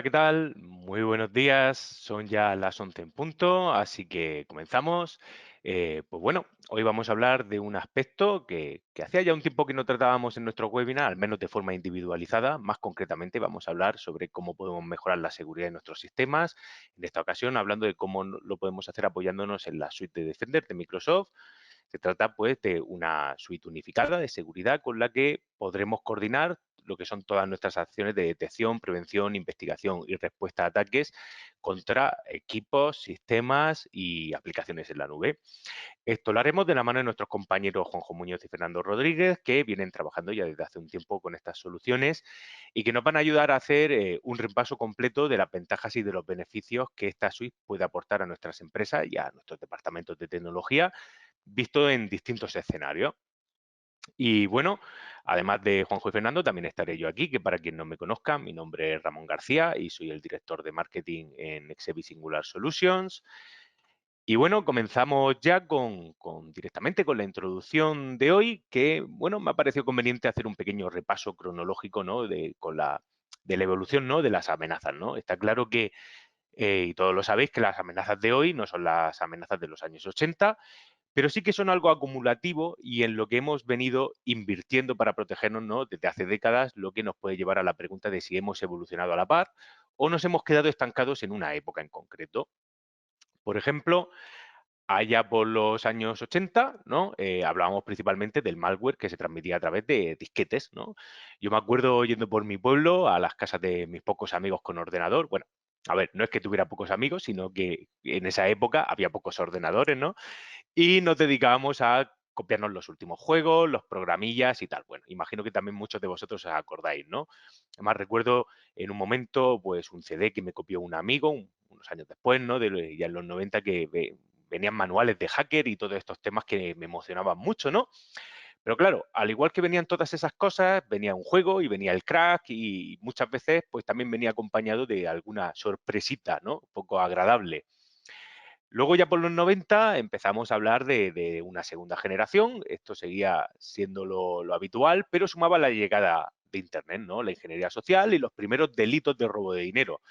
Hola, ¿qué tal? Muy buenos días. Son ya las 11 en punto, así que comenzamos. Pues bueno, hoy vamos a hablar de un aspecto que hacía ya un tiempo que no tratábamos en nuestro webinar, al menos de forma individualizada. Más concretamente, vamos a hablar sobre cómo podemos mejorar la seguridad de nuestros sistemas. En esta ocasión, hablando de cómo lo podemos hacer apoyándonos en la suite de Defender de Microsoft. Se trata, pues, de una suite unificada de seguridad con la que podremos coordinar lo que son todas nuestras acciones de detección, prevención, investigación y respuesta a ataques contra equipos, sistemas y aplicaciones en la nube. Esto lo haremos de la mano de nuestros compañeros Juanjo Muñoz y Fernando Rodríguez, que vienen trabajando ya desde hace un tiempo con estas soluciones y que nos van a ayudar a hacer un repaso completo de las ventajas y de los beneficios que esta suite puede aportar a nuestras empresas y a nuestros departamentos de tecnología, visto en distintos escenarios. Y bueno, además de Juanjo y Fernando, también estaré yo aquí, que para quien no me conozca, mi nombre es Ramón García y soy el director de marketing en Exevi Singular Solutions. Y bueno, comenzamos ya directamente con la introducción de hoy, que bueno, me ha parecido conveniente hacer un pequeño repaso cronológico, ¿no? De la evolución, ¿no? De las amenazas, ¿no? Está claro que, y todos lo sabéis, que las amenazas de hoy no son las amenazas de los años 80, pero sí que son algo acumulativo y en lo que hemos venido invirtiendo para protegernos, ¿no? Desde hace décadas, lo que nos puede llevar a la pregunta de si hemos evolucionado a la par o nos hemos quedado estancados en una época en concreto. Por ejemplo, allá por los años 80, ¿no? Hablábamos principalmente del malware que se transmitía a través de disquetes, ¿no? Yo me acuerdo yendo por mi pueblo a las casas de mis pocos amigos con ordenador. Bueno, a ver, no es que tuviera pocos amigos, sino que en esa época había pocos ordenadores, ¿no? Y nos dedicábamos a copiarnos los últimos juegos, los programillas y tal. Bueno, imagino que también muchos de vosotros os acordáis, ¿no? Además, recuerdo en un momento, pues, un CD que me copió un amigo, unos años después, ¿no? Ya en los 90 que venían manuales de hacker y todos estos temas que me emocionaban mucho, ¿no? Pero claro, al igual que venían todas esas cosas, venía un juego y venía el crack y muchas veces, pues, también venía acompañado de alguna sorpresita, ¿no? Un poco agradable. Luego ya por los 90 empezamos a hablar de una segunda generación, esto seguía siendo lo habitual, pero sumaba la llegada de Internet, ¿no? La ingeniería social y los primeros delitos de robo de dinero.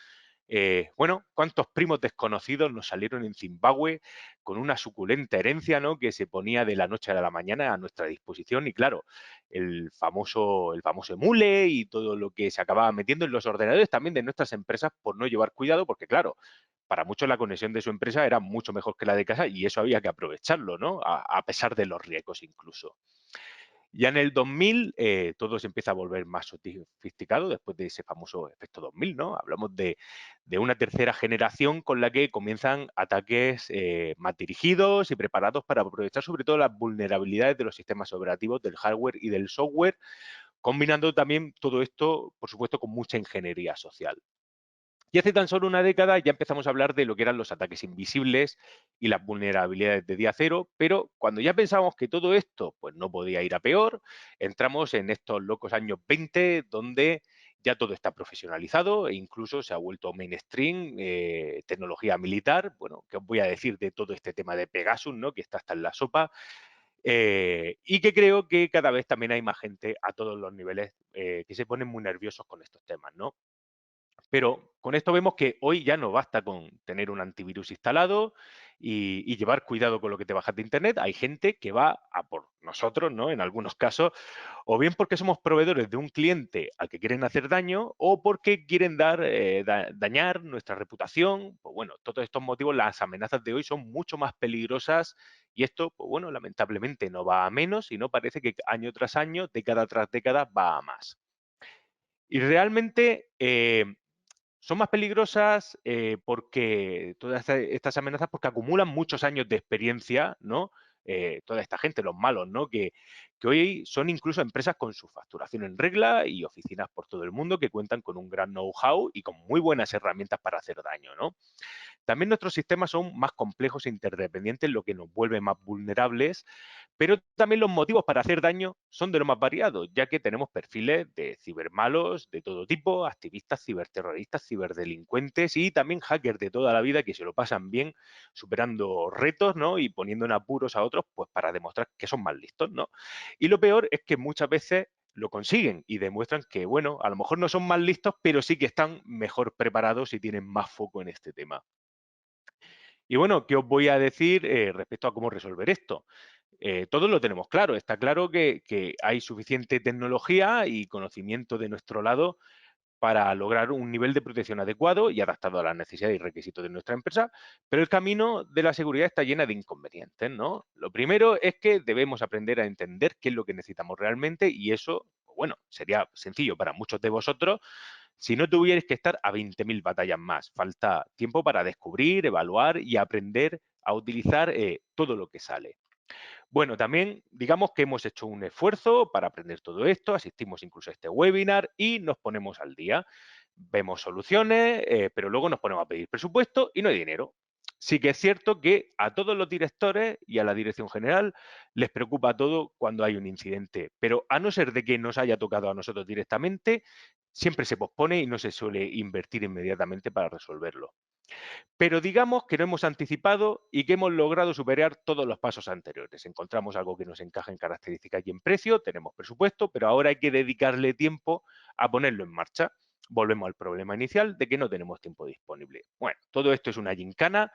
Bueno, cuántos primos desconocidos nos salieron en Zimbabue con una suculenta herencia, ¿no? Que se ponía de la noche a la mañana a nuestra disposición y claro, el famoso emule y todo lo que se acababa metiendo en los ordenadores también de nuestras empresas por no llevar cuidado, porque claro, para muchos la conexión de su empresa era mucho mejor que la de casa y eso había que aprovecharlo, ¿no? A pesar de los riesgos incluso. Ya en el 2000 todo se empieza a volver más sofisticado después de ese famoso efecto 2000, ¿no? Hablamos de una tercera generación con la que comienzan ataques más dirigidos y preparados para aprovechar sobre todo las vulnerabilidades de los sistemas operativos, del hardware y del software, combinando también todo esto, por supuesto, con mucha ingeniería social. Y hace tan solo una década ya empezamos a hablar de lo que eran los ataques invisibles y las vulnerabilidades de día cero, pero cuando ya pensábamos que todo esto pues no podía ir a peor, entramos en estos locos años 20 donde ya todo está profesionalizado e incluso se ha vuelto mainstream, tecnología militar. Bueno, ¿qué os voy a decir de todo este tema de Pegasus, ¿no? Que está hasta en la sopa? Y que creo que cada vez también hay más gente a todos los niveles que se ponen muy nerviosos con estos temas, ¿no? Pero con esto vemos que hoy ya no basta con tener un antivirus instalado y llevar cuidado con lo que te bajas de Internet. Hay gente que va a por nosotros, ¿no? En algunos casos, o bien porque somos proveedores de un cliente al que quieren hacer daño, o porque quieren dañar nuestra reputación. Pues bueno, todos estos motivos, las amenazas de hoy son mucho más peligrosas y esto, pues bueno, lamentablemente no va a menos y no parece que año tras año, década tras década, va a más. Y realmente son más peligrosas porque todas estas amenazas, porque acumulan muchos años de experiencia, ¿no? Toda esta gente, los malos, ¿no? Que hoy son incluso empresas con su facturación en regla y oficinas por todo el mundo que cuentan con un gran know-how y con muy buenas herramientas para hacer daño, ¿no? También nuestros sistemas son más complejos e interdependientes, lo que nos vuelve más vulnerables, pero también los motivos para hacer daño son de lo más variados, ya que tenemos perfiles de cibermalos de todo tipo, activistas, ciberterroristas, ciberdelincuentes y también hackers de toda la vida que se lo pasan bien superando retos, ¿no? Y poniendo en apuros a otros, pues para demostrar que son más listos, ¿no? Y lo peor es que muchas veces lo consiguen y demuestran que, bueno, a lo mejor no son más listos, pero sí que están mejor preparados y tienen más foco en este tema. Y bueno, ¿qué os voy a decir respecto a cómo resolver esto? Todos lo tenemos claro, está claro que hay suficiente tecnología y conocimiento de nuestro lado para lograr un nivel de protección adecuado y adaptado a las necesidades y requisitos de nuestra empresa, pero el camino de la seguridad está llena de inconvenientes, ¿no? Lo primero es que debemos aprender a entender qué es lo que necesitamos realmente y eso, pues bueno, sería sencillo para muchos de vosotros si no tuvierais que estar a 20.000 batallas más. Falta tiempo para descubrir, evaluar y aprender a utilizar todo lo que sale. Bueno, también digamos que hemos hecho un esfuerzo para aprender todo esto, asistimos incluso a este webinar y nos ponemos al día. Vemos soluciones, pero luego nos ponemos a pedir presupuesto y no hay dinero. Sí que es cierto que a todos los directores y a la dirección general les preocupa todo cuando hay un incidente, pero a no ser de que nos haya tocado a nosotros directamente, siempre se pospone y no se suele invertir inmediatamente para resolverlo. Pero digamos que no hemos anticipado y que hemos logrado superar todos los pasos anteriores. Encontramos algo que nos encaja en características y en precio, tenemos presupuesto, pero ahora hay que dedicarle tiempo a ponerlo en marcha. Volvemos al problema inicial de que no tenemos tiempo disponible. Bueno, todo esto es una gincana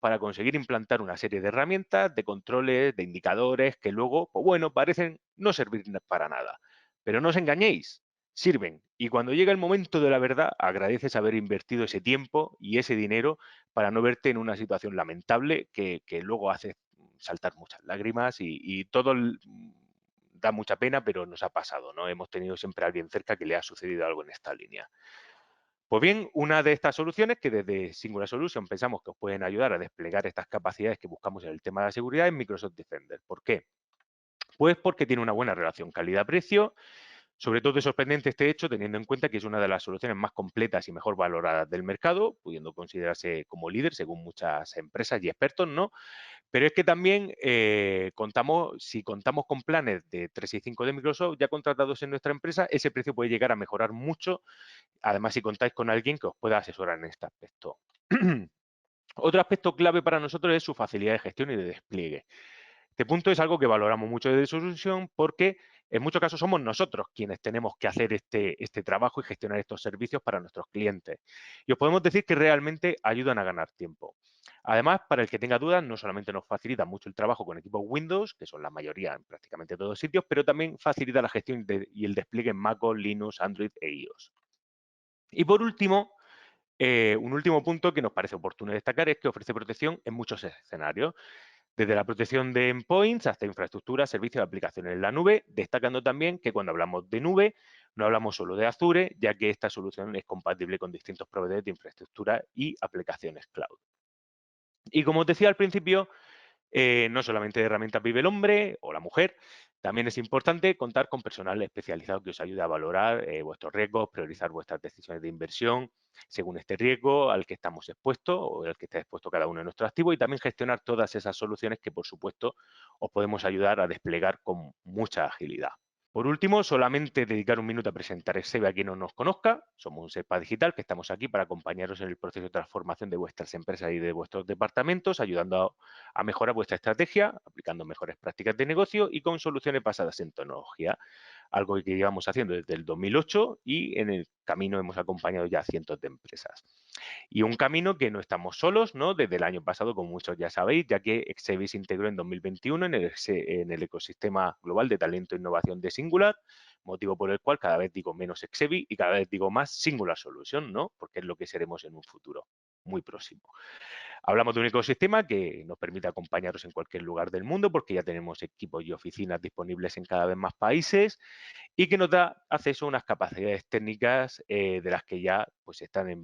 para conseguir implantar una serie de herramientas, de controles, de indicadores que luego, pues bueno, parecen no servir para nada. Pero no os engañéis, sirven. Y cuando llega el momento de la verdad, agradeces haber invertido ese tiempo y ese dinero para no verte en una situación lamentable que luego hace saltar muchas lágrimas y todo da mucha pena, pero nos ha pasado, ¿no? Hemos tenido siempre a alguien cerca que le ha sucedido algo en esta línea. Pues bien, una de estas soluciones que desde Singular Solution pensamos que os pueden ayudar a desplegar estas capacidades que buscamos en el tema de la seguridad es Microsoft Defender. ¿Por qué? Pues porque tiene una buena relación calidad-precio. Sobre todo es sorprendente este hecho teniendo en cuenta que es una de las soluciones más completas y mejor valoradas del mercado, pudiendo considerarse como líder según muchas empresas y expertos, ¿no? Pero es que también si contamos con planes de 365 de Microsoft ya contratados en nuestra empresa, ese precio puede llegar a mejorar mucho, además si contáis con alguien que os pueda asesorar en este aspecto. Otro aspecto clave para nosotros es su facilidad de gestión y de despliegue. Este punto es algo que valoramos mucho desde Solution porque en muchos casos somos nosotros quienes tenemos que hacer este trabajo y gestionar estos servicios para nuestros clientes. Y os podemos decir que realmente ayudan a ganar tiempo. Además, para el que tenga dudas, no solamente nos facilita mucho el trabajo con equipos Windows, que son la mayoría en prácticamente todos sitios, pero también facilita la gestión y el despliegue en MacOS, Linux, Android e iOS. Y por último, un último punto que nos parece oportuno destacar es que ofrece protección en muchos escenarios. Desde la protección de endpoints hasta infraestructura, servicios y aplicaciones en la nube, destacando también que cuando hablamos de nube, no hablamos solo de Azure, ya que esta solución es compatible con distintos proveedores de infraestructura y aplicaciones cloud. Y como os decía al principio, no solamente de herramientas vive el hombre o la mujer, también es importante contar con personal especializado que os ayude a valorar vuestros riesgos, priorizar vuestras decisiones de inversión según este riesgo al que estamos expuestos o al que está expuesto cada uno de nuestros activos y también gestionar todas esas soluciones que, por supuesto, os podemos ayudar a desplegar con mucha agilidad. Por último, solamente dedicar un minuto a presentar Exebe a quien no nos conozca. Somos un SEPA Digital que estamos aquí para acompañaros en el proceso de transformación de vuestras empresas y de vuestros departamentos, ayudando a mejorar vuestra estrategia, aplicando mejores prácticas de negocio y con soluciones basadas en tecnología. Algo que llevamos haciendo desde el 2008 y en el camino hemos acompañado ya a cientos de empresas. Y un camino que no estamos solos, ¿no? Desde el año pasado, como muchos ya sabéis, ya que Exevi se integró en 2021 en el ecosistema global de talento e innovación de Singular, motivo por el cual cada vez digo menos Exevi y cada vez digo más Singular Solution, ¿no? Porque es lo que seremos en un futuro muy próximo. Hablamos de un ecosistema que nos permite acompañaros en cualquier lugar del mundo porque ya tenemos equipos y oficinas disponibles en cada vez más países y que nos da acceso a unas capacidades técnicas de las que ya pues, están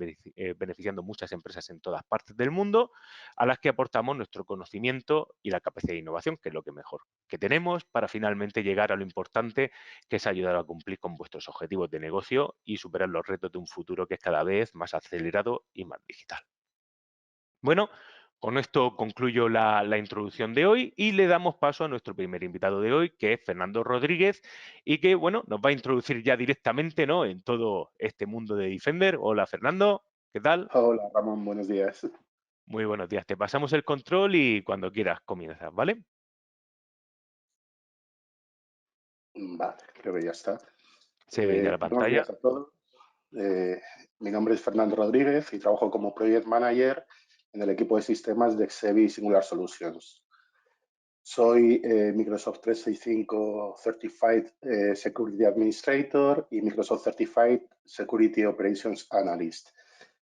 beneficiando muchas empresas en todas partes del mundo, a las que aportamos nuestro conocimiento y la capacidad de innovación, que es lo que mejor que tenemos para finalmente llegar a lo importante, que es ayudar a cumplir con vuestros objetivos de negocio y superar los retos de un futuro que es cada vez más acelerado y más digital. Bueno, con esto concluyo la introducción de hoy y le damos paso a nuestro primer invitado de hoy, que es Fernando Rodríguez, y que, bueno, nos va a introducir ya directamente, ¿no?, en todo este mundo de Defender. Hola, Fernando, ¿qué tal? Hola Ramón, buenos días. Muy buenos días. Te pasamos el control y cuando quieras comienzas, ¿vale? Vale, creo que ya está. Se ve ya la Buenos pantalla. días a todos. Mi nombre es Fernando Rodríguez y trabajo como Project Manager en el equipo de sistemas de Xevi Singular Solutions. Soy Microsoft 365 Certified Security Administrator y Microsoft Certified Security Operations Analyst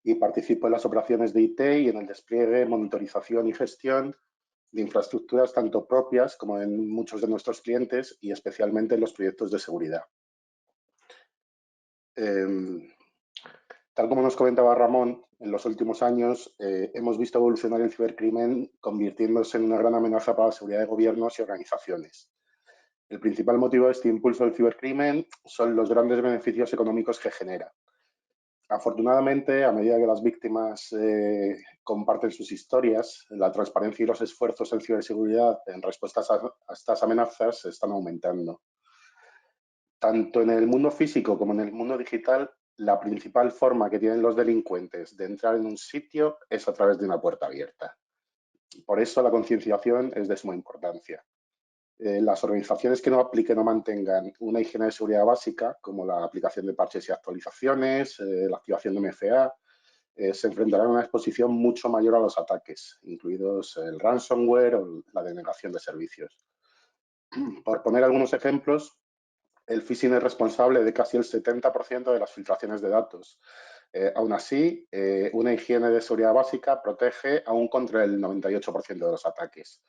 y participo en las operaciones de IT y en el despliegue, monitorización y gestión de infraestructuras tanto propias como en muchos de nuestros clientes y especialmente en los proyectos de seguridad. Tal como nos comentaba Ramón, en los últimos años hemos visto evolucionar el cibercrimen convirtiéndose en una gran amenaza para la seguridad de gobiernos y organizaciones. El principal motivo de este impulso del cibercrimen son los grandes beneficios económicos que genera. Afortunadamente, a medida que las víctimas comparten sus historias, la transparencia y los esfuerzos en ciberseguridad en respuesta a estas amenazas están aumentando. Tanto en el mundo físico como en el mundo digital, la principal forma que tienen los delincuentes de entrar en un sitio es a través de una puerta abierta. Por eso la concienciación es de suma importancia. Las organizaciones que no apliquen o mantengan una higiene de seguridad básica, como la aplicación de parches y actualizaciones, la activación de MFA, se enfrentarán a una exposición mucho mayor a los ataques, incluidos el ransomware o la denegación de servicios. Por poner algunos ejemplos, el phishing es responsable de casi el 70% de las filtraciones de datos. Aún así, una higiene de seguridad básica protege aún contra el 98% de los ataques.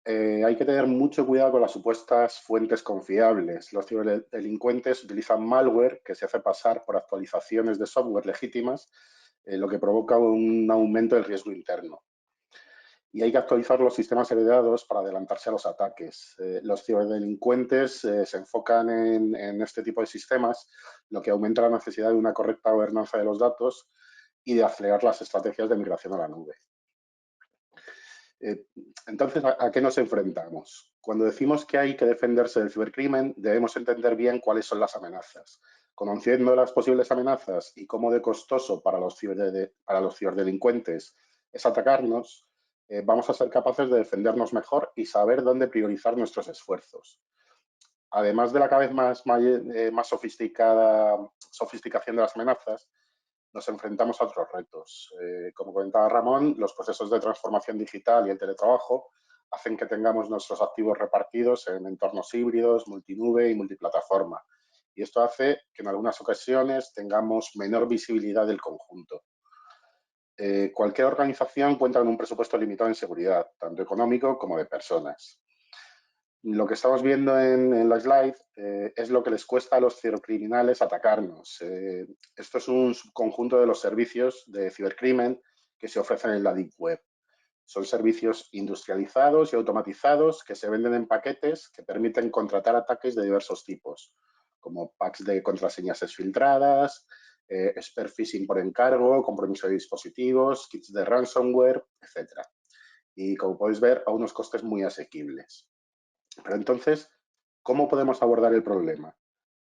Hay que tener mucho cuidado con las supuestas fuentes confiables. Los ciberdelincuentes utilizan malware que se hace pasar por actualizaciones de software legítimas, lo que provoca un aumento del riesgo interno. Y hay que actualizar los sistemas heredados para adelantarse a los ataques. Los ciberdelincuentes se enfocan en este tipo de sistemas, lo que aumenta la necesidad de una correcta gobernanza de los datos y de acelerar las estrategias de migración a la nube. Entonces, ¿a qué nos enfrentamos? Cuando decimos que hay que defenderse del cibercrimen, debemos entender bien cuáles son las amenazas. Conociendo las posibles amenazas y cómo de costoso para los ciberdelincuentes es atacarnos, vamos a ser capaces de defendernos mejor y saber dónde priorizar nuestros esfuerzos. Además de la cada vez más sofisticación de las amenazas, nos enfrentamos a otros retos. Como comentaba Ramón, los procesos de transformación digital y el teletrabajo hacen que tengamos nuestros activos repartidos en entornos híbridos, multinube y multiplataforma. Y esto hace que en algunas ocasiones tengamos menor visibilidad del conjunto. Cualquier organización cuenta con un presupuesto limitado en seguridad, tanto económico como de personas. Lo que estamos viendo en la slide es lo que les cuesta a los cibercriminales atacarnos. Esto es un subconjunto de los servicios de cibercrimen que se ofrecen en la Deep Web. Son servicios industrializados y automatizados que se venden en paquetes que permiten contratar ataques de diversos tipos, como packs de contraseñas exfiltradas, spear phishing por encargo, compromiso de dispositivos, kits de ransomware, etc. Y como podéis ver, a unos costes muy asequibles. Pero entonces, ¿cómo podemos abordar el problema?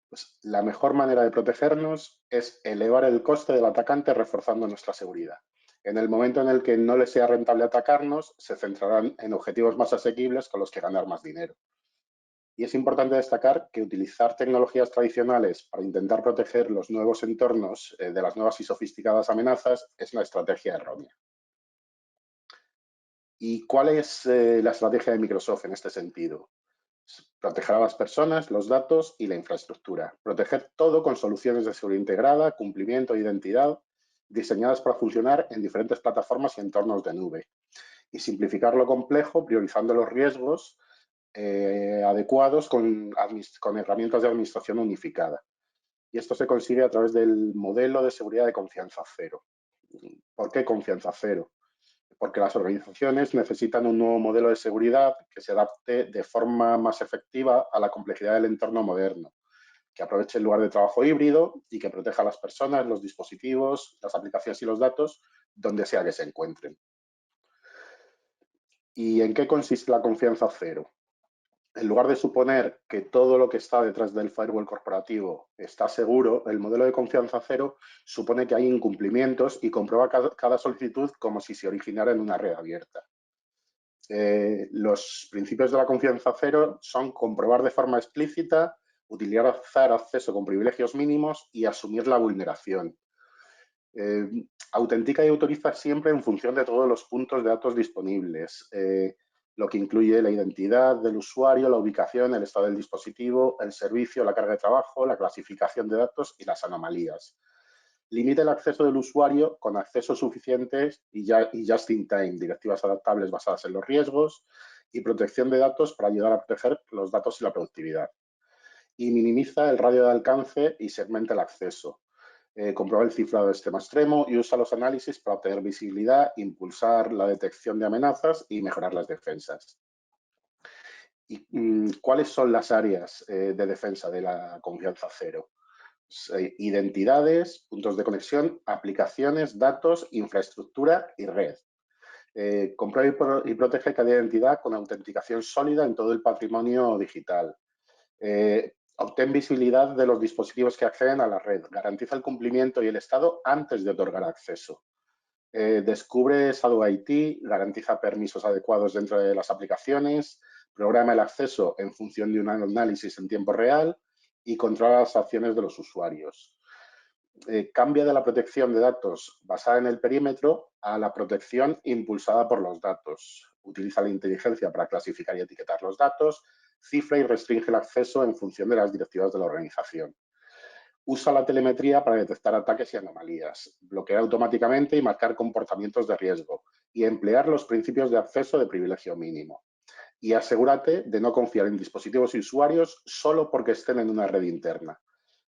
Pues la mejor manera de protegernos es elevar el coste del atacante reforzando nuestra seguridad. En el momento en el que no les sea rentable atacarnos, se centrarán en objetivos más asequibles con los que ganar más dinero. Y es importante destacar que utilizar tecnologías tradicionales para intentar proteger los nuevos entornos de las nuevas y sofisticadas amenazas es una estrategia errónea. ¿Y cuál es la estrategia de Microsoft en este sentido? Proteger a las personas, los datos y la infraestructura. Proteger todo con soluciones de seguridad integrada, cumplimiento e identidad, diseñadas para funcionar en diferentes plataformas y entornos de nube. Y simplificar lo complejo, priorizando los riesgos adecuados con herramientas de administración unificada. Y esto se consigue a través del modelo de seguridad de confianza cero. ¿Por qué confianza cero? Porque las organizaciones necesitan un nuevo modelo de seguridad que se adapte de forma más efectiva a la complejidad del entorno moderno, que aproveche el lugar de trabajo híbrido y que proteja a las personas, los dispositivos, las aplicaciones y los datos donde sea que se encuentren. ¿Y en qué consiste la confianza cero? En lugar de suponer que todo lo que está detrás del firewall corporativo está seguro, el modelo de confianza cero supone que hay incumplimientos y comprueba cada solicitud como si se originara en una red abierta. Los principios de la confianza cero son comprobar de forma explícita utilizar acceso con privilegios mínimos y asumir la vulneración. Autentica y autoriza siempre en función de todos los puntos de datos disponibles, lo que incluye la identidad del usuario, la ubicación, el estado del dispositivo, el servicio, la carga de trabajo, la clasificación de datos y las anomalías. Limita el acceso del usuario con accesos suficientes y just in time, directivas adaptables basadas en los riesgos y protección de datos para ayudar a proteger los datos y la productividad. Y minimiza el radio de alcance y segmenta el acceso. Comprueba el cifrado de extremo a extremo y usa los análisis para obtener visibilidad, impulsar la detección de amenazas y mejorar las defensas. ¿Y cuáles son las áreas de defensa de la confianza cero? Identidades, puntos de conexión, aplicaciones, datos, infraestructura y red. Comprueba y protege cada identidad con autenticación sólida en todo el patrimonio digital. Obtén visibilidad de los dispositivos que acceden a la red. Garantiza el cumplimiento y el estado antes de otorgar acceso. Descubre Shadow IT, garantiza permisos adecuados dentro de las aplicaciones, programa el acceso en función de un análisis en tiempo real y controla las acciones de los usuarios. Cambia de la protección de datos basada en el perímetro a la protección impulsada por los datos. Utiliza la inteligencia para clasificar y etiquetar los datos, cifra y restringe el acceso en función de las directivas de la organización. Usa la telemetría para detectar ataques y anomalías, bloquear automáticamente y marcar comportamientos de riesgo y emplear los principios de acceso de privilegio mínimo. Y asegúrate de no confiar en dispositivos y usuarios solo porque estén en una red interna.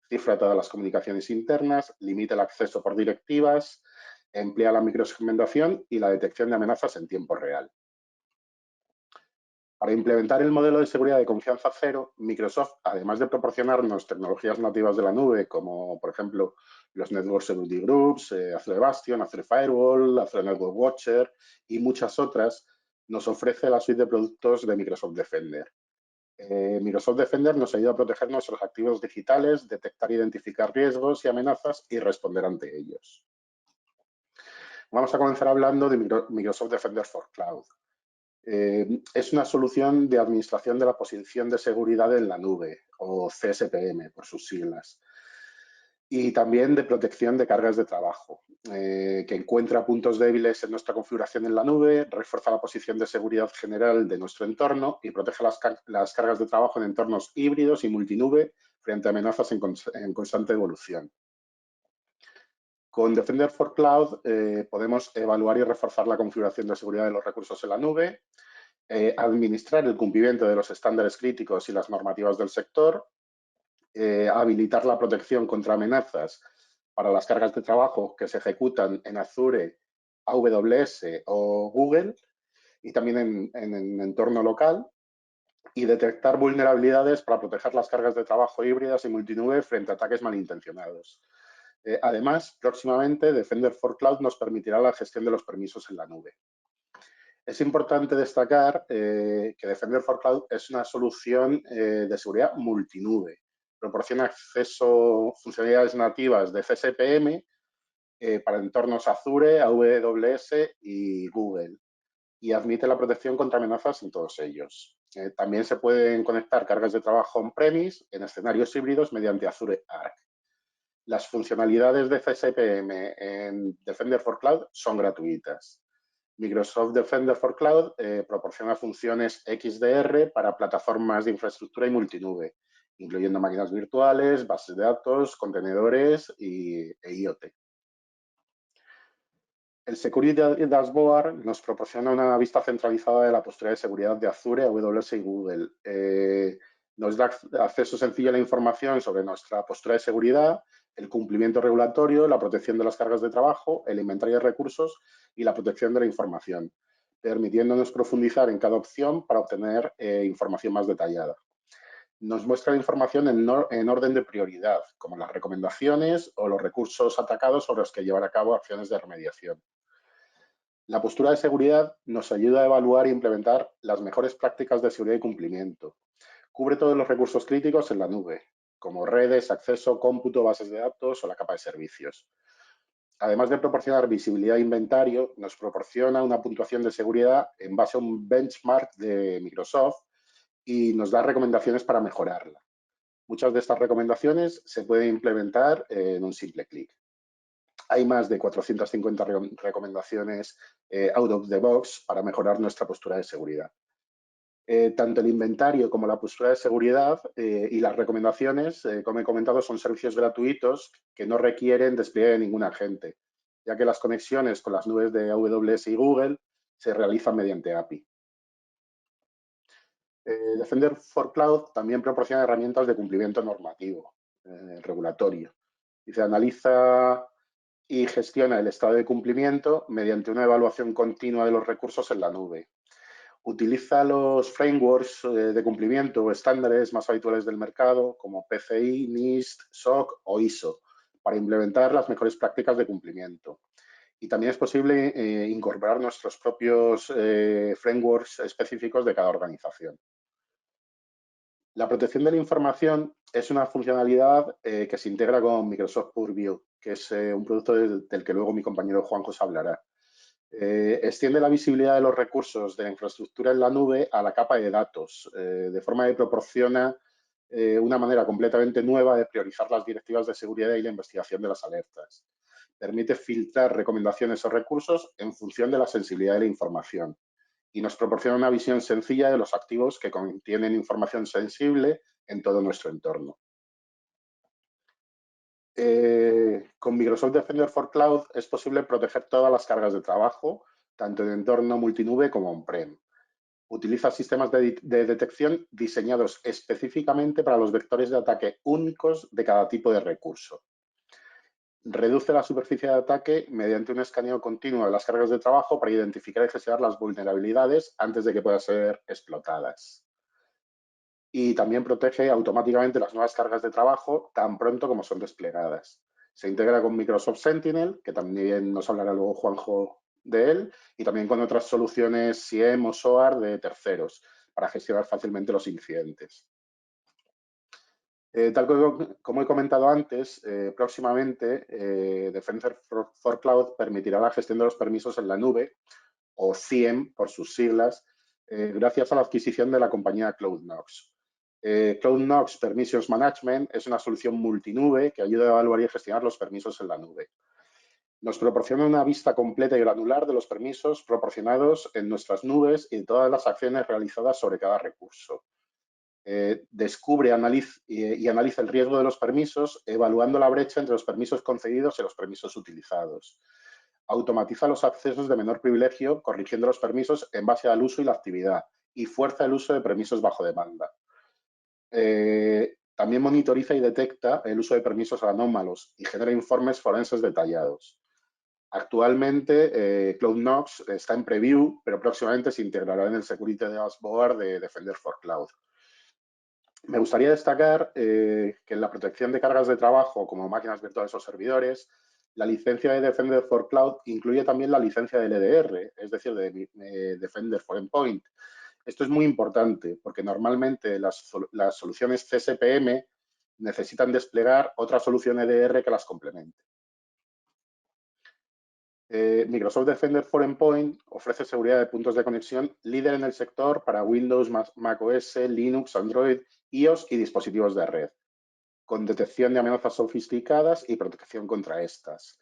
Cifra todas las comunicaciones internas, limita el acceso por directivas, emplea la microsegmentación y la detección de amenazas en tiempo real. Para implementar el modelo de seguridad de confianza cero, Microsoft, además de proporcionarnos tecnologías nativas de la nube, como por ejemplo los Network Security Groups, Azure Bastion, Azure Firewall, Azure Network Watcher y muchas otras, nos ofrece la suite de productos de Microsoft Defender. Microsoft Defender nos ayuda a proteger nuestros activos digitales, detectar e identificar riesgos y amenazas y responder ante ellos. Vamos a comenzar hablando de Microsoft Defender for Cloud. Es una solución de administración de la posición de seguridad en la nube, o CSPM por sus siglas, y también de protección de cargas de trabajo, que encuentra puntos débiles en nuestra configuración en la nube, refuerza la posición de seguridad general de nuestro entorno y protege las cargas de trabajo en entornos híbridos y multinube frente a amenazas en constante evolución. Con Defender for Cloud podemos evaluar y reforzar la configuración de seguridad de los recursos en la nube, administrar el cumplimiento de los estándares críticos y las normativas del sector, habilitar la protección contra amenazas para las cargas de trabajo que se ejecutan en Azure, AWS o Google y también en entorno local, y detectar vulnerabilidades para proteger las cargas de trabajo híbridas y multinube frente a ataques malintencionados. Además, próximamente Defender for Cloud nos permitirá la gestión de los permisos en la nube. Es importante destacar que Defender for Cloud es una solución de seguridad multinube. Proporciona acceso a funcionalidades nativas de CSPM para entornos Azure, AWS y Google y admite la protección contra amenazas en todos ellos. También se pueden conectar cargas de trabajo on-premise en escenarios híbridos mediante Azure Arc. Las funcionalidades de CSPM en Defender for Cloud son gratuitas. Microsoft Defender for Cloud proporciona funciones XDR para plataformas de infraestructura y multinube, incluyendo máquinas virtuales, bases de datos, contenedores e IoT. El Security Dashboard nos proporciona una vista centralizada de la postura de seguridad de Azure, AWS y Google. Nos da acceso sencillo a la información sobre nuestra postura de seguridad, el cumplimiento regulatorio, la protección de las cargas de trabajo, el inventario de recursos y la protección de la información, permitiéndonos profundizar en cada opción para obtener información más detallada. Nos muestra la información en orden de prioridad, como las recomendaciones o los recursos atacados sobre los que llevar a cabo acciones de remediación. La postura de seguridad nos ayuda a evaluar e implementar las mejores prácticas de seguridad y cumplimiento. Cubre todos los recursos críticos en la nube, como redes, acceso, cómputo, bases de datos o la capa de servicios. Además de proporcionar visibilidad e inventario, nos proporciona una puntuación de seguridad en base a un benchmark de Microsoft y nos da recomendaciones para mejorarla. Muchas de estas recomendaciones se pueden implementar en un simple clic. Hay más de 450 recomendaciones out of the box para mejorar nuestra postura de seguridad. Tanto el inventario como la postura de seguridad y las recomendaciones, como he comentado, son servicios gratuitos que no requieren despliegue de ningún agente, ya que las conexiones con las nubes de AWS y Google se realizan mediante API. Defender for Cloud también proporciona herramientas de cumplimiento normativo, regulatorio. Dice, analiza y gestiona el estado de cumplimiento mediante una evaluación continua de los recursos en la nube. Utiliza los frameworks de cumplimiento o estándares más habituales del mercado como PCI, NIST, SOC o ISO para implementar las mejores prácticas de cumplimiento. Y también es posible incorporar nuestros propios frameworks específicos de cada organización. La protección de la información es una funcionalidad que se integra con Microsoft Purview, que es un producto del que luego mi compañero Juan José hablará. Extiende la visibilidad de los recursos de la infraestructura en la nube a la capa de datos, de forma que proporciona una manera completamente nueva de priorizar las directivas de seguridad y la investigación de las alertas. Permite filtrar recomendaciones o recursos en función de la sensibilidad de la información y nos proporciona una visión sencilla de los activos que contienen información sensible en todo nuestro entorno. Con Microsoft Defender for Cloud es posible proteger todas las cargas de trabajo, tanto en entorno multinube como on-prem. Utiliza sistemas de detección diseñados específicamente para los vectores de ataque únicos de cada tipo de recurso. Reduce la superficie de ataque mediante un escaneo continuo de las cargas de trabajo para identificar y gestionar las vulnerabilidades antes de que puedan ser explotadas. Y también protege automáticamente las nuevas cargas de trabajo tan pronto como son desplegadas. Se integra con Microsoft Sentinel, que también nos hablará luego Juanjo de él, y también con otras soluciones SIEM o SOAR de terceros para gestionar fácilmente los incidentes. Tal como he comentado antes, próximamente Defender for Cloud permitirá la gestión de los permisos en la nube, o CIEM por sus siglas, gracias a la adquisición de la compañía CloudKnox. CloudKnox Permissions Management es una solución multinube que ayuda a evaluar y gestionar los permisos en la nube. Nos proporciona una vista completa y granular de los permisos proporcionados en nuestras nubes y de todas las acciones realizadas sobre cada recurso. Descubre y analiza el riesgo de los permisos, evaluando la brecha entre los permisos concedidos y los permisos utilizados. Automatiza los accesos de menor privilegio, corrigiendo los permisos en base al uso y la actividad, y fuerza el uso de permisos bajo demanda. También monitoriza y detecta el uso de permisos anómalos y genera informes forenses detallados. Actualmente, CloudKnox está en preview, pero próximamente se integrará en el Security Dashboard de Defender for Cloud. Me gustaría destacar que en la protección de cargas de trabajo como máquinas virtuales o servidores, la licencia de Defender for Cloud incluye también la licencia del EDR, es decir, de Defender for Endpoint. Esto es muy importante porque normalmente las soluciones CSPM necesitan desplegar otra solución EDR que las complemente. Microsoft Defender for Endpoint ofrece seguridad de puntos de conexión líder en el sector para Windows, macOS, Linux, Android, iOS y dispositivos de red, con detección de amenazas sofisticadas y protección contra estas.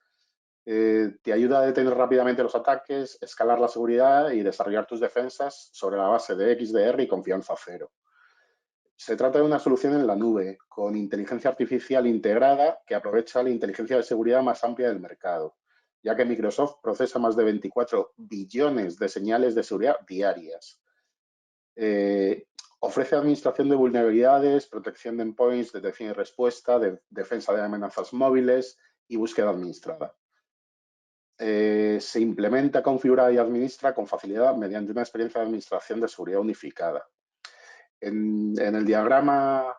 Te ayuda a detener rápidamente los ataques, escalar la seguridad y desarrollar tus defensas sobre la base de XDR y confianza cero. Se trata de una solución en la nube, con inteligencia artificial integrada que aprovecha la inteligencia de seguridad más amplia del mercado, ya que Microsoft procesa más de 24 billones de señales de seguridad diarias. Ofrece administración de vulnerabilidades, protección de endpoints, detección y respuesta, defensa de amenazas móviles y búsqueda administrada. Se implementa, configura y administra con facilidad mediante una experiencia de administración de seguridad unificada. En el diagrama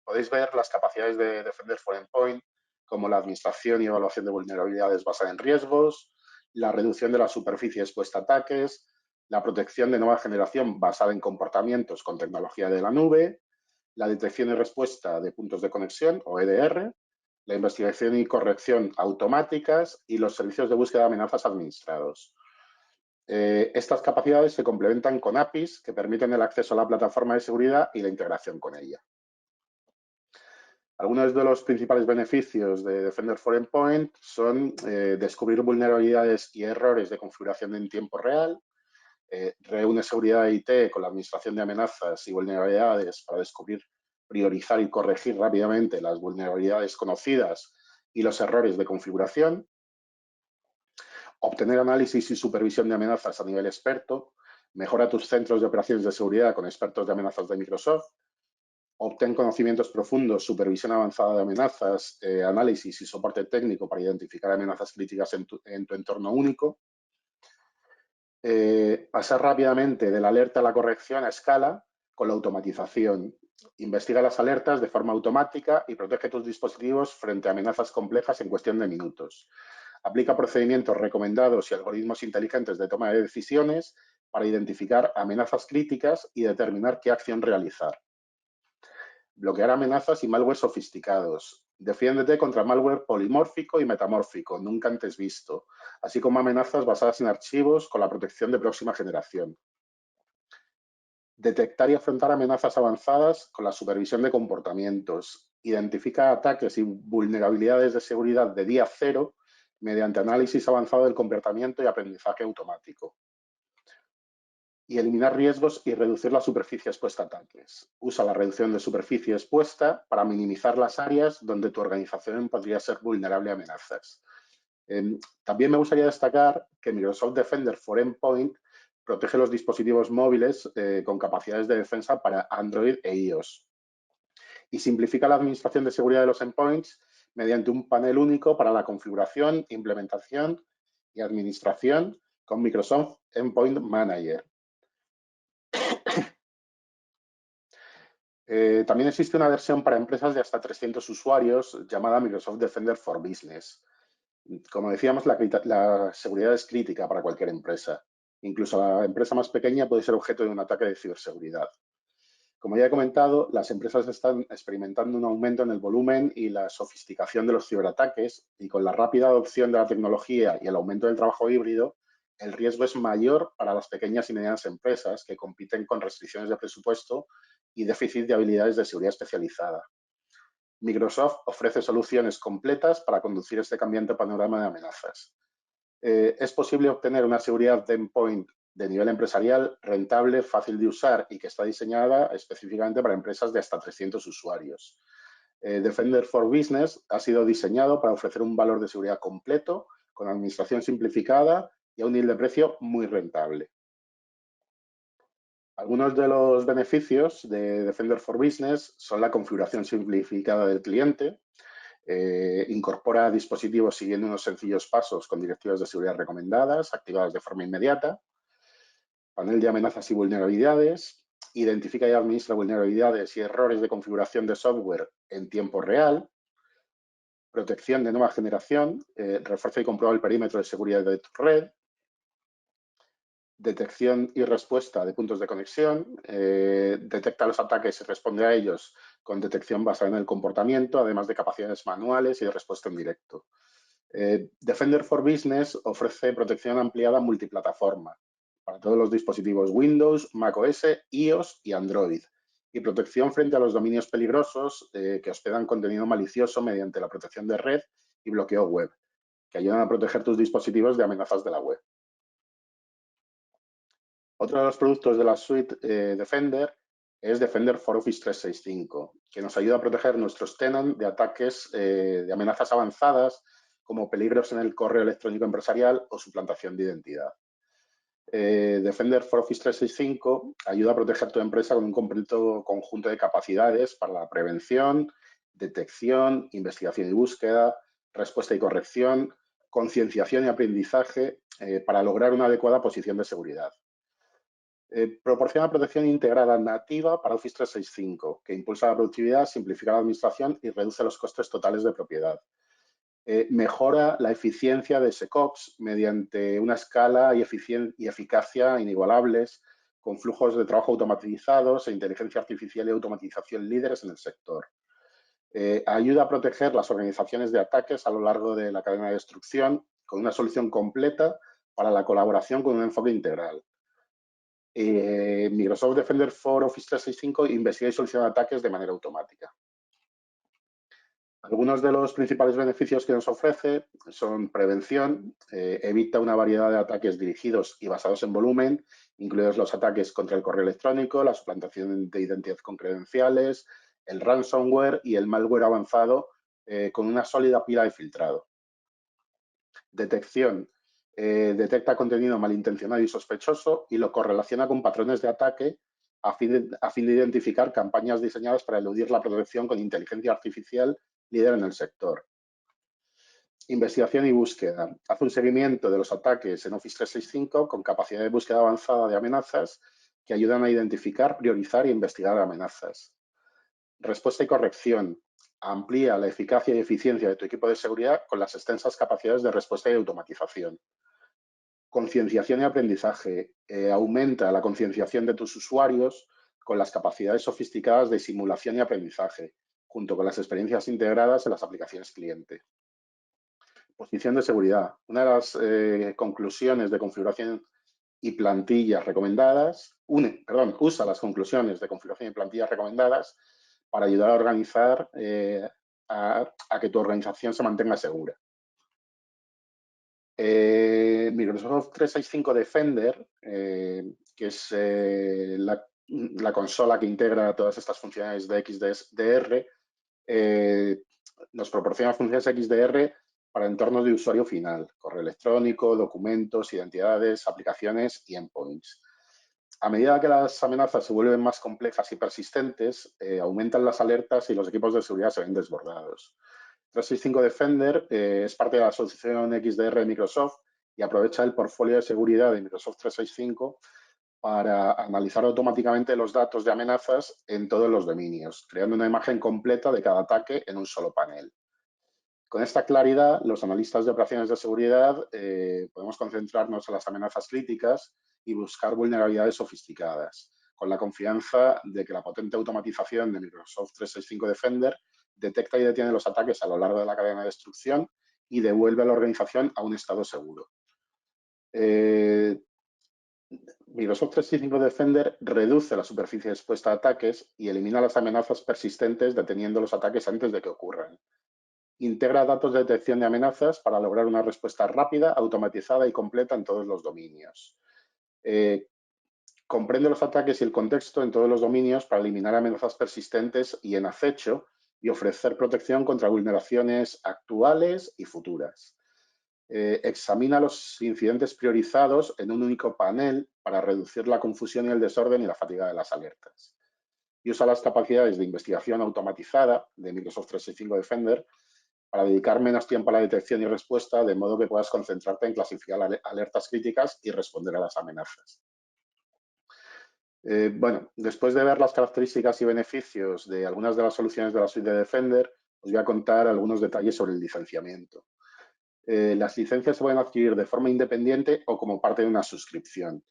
podéis ver las capacidades de Defender for Endpoint, como la administración y evaluación de vulnerabilidades basada en riesgos, la reducción de la superficie expuesta a ataques, la protección de nueva generación basada en comportamientos con tecnología de la nube, la detección y respuesta de puntos de conexión o EDR, la investigación y corrección automáticas y los servicios de búsqueda de amenazas administrados. Estas capacidades se complementan con APIs que permiten el acceso a la plataforma de seguridad y la integración con ella. Algunos de los principales beneficios de Defender for Endpoint son descubrir vulnerabilidades y errores de configuración en tiempo real, reúne seguridad de IT con la administración de amenazas y vulnerabilidades para descubrir, priorizar y corregir rápidamente las vulnerabilidades conocidas y los errores de configuración, obtener análisis y supervisión de amenazas a nivel experto, mejora tus centros de operaciones de seguridad con expertos de amenazas de Microsoft, obtén conocimientos profundos, supervisión avanzada de amenazas, análisis y soporte técnico para identificar amenazas críticas en tu entorno único, pasar rápidamente de la alerta a la corrección a escala con la automatización. Investiga las alertas de forma automática y protege tus dispositivos frente a amenazas complejas en cuestión de minutos. Aplica procedimientos recomendados y algoritmos inteligentes de toma de decisiones para identificar amenazas críticas y determinar qué acción realizar. Bloquear amenazas y malware sofisticados. Defiéndete contra malware polimórfico y metamórfico, nunca antes visto, así como amenazas basadas en archivos con la protección de próxima generación. Detectar y afrontar amenazas avanzadas con la supervisión de comportamientos. Identifica ataques y vulnerabilidades de seguridad de día cero mediante análisis avanzado del comportamiento y aprendizaje automático. Y eliminar riesgos y reducir la superficie expuesta a ataques. Usa la reducción de superficie expuesta para minimizar las áreas donde tu organización podría ser vulnerable a amenazas. También me gustaría destacar que Microsoft Defender for Endpoint protege los dispositivos móviles con capacidades de defensa para Android e iOS y simplifica la administración de seguridad de los endpoints mediante un panel único para la configuración, implementación y administración con Microsoft Endpoint Manager. También existe una versión para empresas de hasta 300 usuarios llamada Microsoft Defender for Business. Como decíamos, la seguridad es crítica para cualquier empresa. Incluso la empresa más pequeña puede ser objeto de un ataque de ciberseguridad. Como ya he comentado, las empresas están experimentando un aumento en el volumen y la sofisticación de los ciberataques y con la rápida adopción de la tecnología y el aumento del trabajo híbrido, el riesgo es mayor para las pequeñas y medianas empresas que compiten con restricciones de presupuesto y déficit de habilidades de seguridad especializada. Microsoft ofrece soluciones completas para conducir este cambiante panorama de amenazas. Es posible obtener una seguridad de endpoint de nivel empresarial rentable, fácil de usar y que está diseñada específicamente para empresas de hasta 300 usuarios. Defender for Business ha sido diseñado para ofrecer un valor de seguridad completo, con administración simplificada y a un nivel de precio muy rentable. Algunos de los beneficios de Defender for Business son la configuración simplificada del cliente, incorpora dispositivos siguiendo unos sencillos pasos con directivas de seguridad recomendadas, activadas de forma inmediata, panel de amenazas y vulnerabilidades, identifica y administra vulnerabilidades y errores de configuración de software en tiempo real, protección de nueva generación, refuerza y comprueba el perímetro de seguridad de tu red, detección y respuesta de puntos de conexión, detecta los ataques y responde a ellos con detección basada en el comportamiento, además de capacidades manuales y de respuesta en directo. Defender for Business ofrece protección ampliada multiplataforma para todos los dispositivos Windows, macOS, iOS y Android, y protección frente a los dominios peligrosos que hospedan contenido malicioso mediante la protección de red y bloqueo web, que ayudan a proteger tus dispositivos de amenazas de la web. Otro de los productos de la suite Defender es Defender for Office 365, que nos ayuda a proteger nuestros tenants de ataques de amenazas avanzadas como peligros en el correo electrónico empresarial o suplantación de identidad. Defender for Office 365 ayuda a proteger tu empresa con un completo conjunto de capacidades para la prevención, detección, investigación y búsqueda, respuesta y corrección, concienciación y aprendizaje para lograr una adecuada posición de seguridad. Proporciona protección integrada nativa para Office 365, que impulsa la productividad, simplifica la administración y reduce los costes totales de propiedad. Mejora la eficiencia de SecOps mediante una escala y eficacia inigualables, con flujos de trabajo automatizados e inteligencia artificial y automatización líderes en el sector. Ayuda a proteger las organizaciones de ataques a lo largo de la cadena de destrucción con una solución completa para la colaboración con un enfoque integral. Microsoft Defender for Office 365 investiga y soluciona ataques de manera automática. Algunos de los principales beneficios que nos ofrece son prevención, evita una variedad de ataques dirigidos y basados en volumen, incluidos los ataques contra el correo electrónico, la suplantación de identidad con credenciales, el ransomware y el malware avanzado con una sólida pila de filtrado. Detección. Detecta contenido malintencionado y sospechoso y lo correlaciona con patrones de ataque a fin de identificar campañas diseñadas para eludir la protección con inteligencia artificial líder en el sector. Investigación y búsqueda. Hace un seguimiento de los ataques en Office 365 con capacidad de búsqueda avanzada de amenazas que ayudan a identificar, priorizar e investigar amenazas. Respuesta y corrección. Amplía la eficacia y eficiencia de tu equipo de seguridad con las extensas capacidades de respuesta y automatización. Concienciación y aprendizaje. Aumenta la concienciación de tus usuarios con las capacidades sofisticadas de simulación y aprendizaje, junto con las experiencias integradas en las aplicaciones cliente. Posición de seguridad. Una de las conclusiones de configuración y plantillas recomendadas, usa las conclusiones de configuración y plantillas recomendadas para ayudar a organizar, a que tu organización se mantenga segura. Microsoft 365 Defender, que es la consola que integra todas estas funciones de XDR, nos proporciona funciones XDR para entornos de usuario final, correo electrónico, documentos, identidades, aplicaciones y endpoints. A medida que las amenazas se vuelven más complejas y persistentes, aumentan las alertas y los equipos de seguridad se ven desbordados. 365 Defender es parte de la asociación XDR de Microsoft y aprovecha el portfolio de seguridad de Microsoft 365 para analizar automáticamente los datos de amenazas en todos los dominios, creando una imagen completa de cada ataque en un solo panel. Con esta claridad, los analistas de operaciones de seguridad podemos concentrarnos en las amenazas críticas y buscar vulnerabilidades sofisticadas, con la confianza de que la potente automatización de Microsoft 365 Defender detecta y detiene los ataques a lo largo de la cadena de destrucción y devuelve a la organización a un estado seguro. Microsoft 365 Defender reduce la superficie expuesta a ataques y elimina las amenazas persistentes deteniendo los ataques antes de que ocurran. Integra datos de detección de amenazas para lograr una respuesta rápida, automatizada y completa en todos los dominios. Comprende los ataques y el contexto en todos los dominios para eliminar amenazas persistentes y en acecho y ofrecer protección contra vulneraciones actuales y futuras. Examina los incidentes priorizados en un único panel para reducir la confusión y el desorden y la fatiga de las alertas. Y usa las capacidades de investigación automatizada de Microsoft 365 Defender para dedicar menos tiempo a la detección y respuesta, de modo que puedas concentrarte en clasificar alertas críticas y responder a las amenazas. Bueno, después de ver las características y beneficios de algunas de las soluciones de la suite de Defender, os voy a contar algunos detalles sobre el licenciamiento. Las licencias se pueden adquirir de forma independiente o como parte de una suscripción.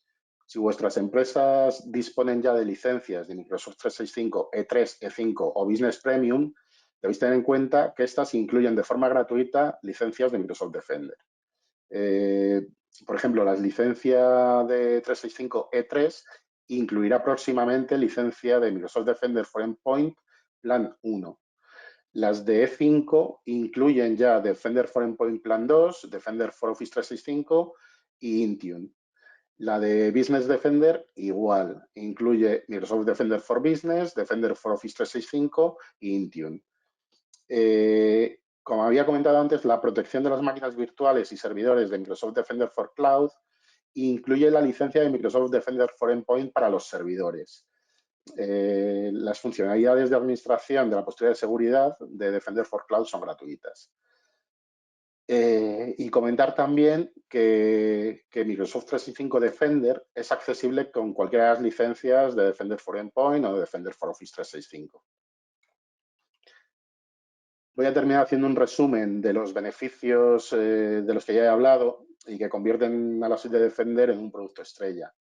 Si vuestras empresas disponen ya de licencias de Microsoft 365, E3, E5 o Business Premium, debéis tener en cuenta que estas incluyen de forma gratuita licencias de Microsoft Defender. Por ejemplo, la licencia de 365 E3 incluirá próximamente licencia de Microsoft Defender for Endpoint Plan 1. Las de E5 incluyen ya Defender for Endpoint Plan 2, Defender for Office 365 y Intune. La de Business Defender igual, incluye Microsoft Defender for Business, Defender for Office 365 y Intune. Como había comentado antes, la protección de las máquinas virtuales y servidores de Microsoft Defender for Cloud incluye la licencia de Microsoft Defender for Endpoint para los servidores. Las funcionalidades de administración de la postura de seguridad de Defender for Cloud son gratuitas. Y comentar también que Microsoft 365 Defender es accesible con cualquiera de las licencias de Defender for Endpoint o de Defender for Office 365. Voy a terminar haciendo un resumen de los beneficios de los que ya he hablado y que convierten a la suite de Defender en un producto estrella.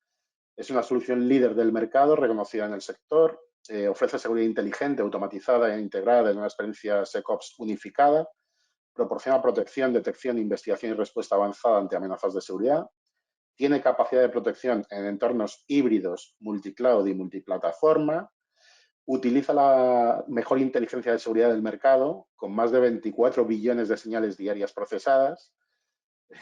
Es una solución líder del mercado, reconocida en el sector, ofrece seguridad inteligente, automatizada e integrada en una experiencia SecOps unificada, proporciona protección, detección, investigación y respuesta avanzada ante amenazas de seguridad, tiene capacidad de protección en entornos híbridos, multicloud y multiplataforma, utiliza la mejor inteligencia de seguridad del mercado, con más de 24 billones de señales diarias procesadas.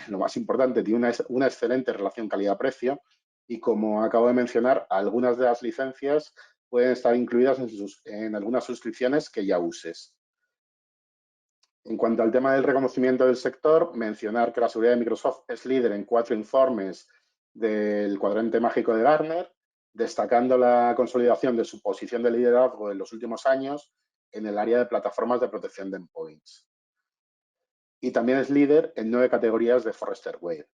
Lo más importante, tiene una excelente relación calidad-precio y, como acabo de mencionar, algunas de las licencias pueden estar incluidas en algunas suscripciones que ya uses. En cuanto al tema del reconocimiento del sector, mencionar que la seguridad de Microsoft es líder en 4 informes del cuadrante mágico de Gartner, destacando la consolidación de su posición de liderazgo en los últimos años en el área de plataformas de protección de endpoints. Y también es líder en 9 categorías de Forrester Wave.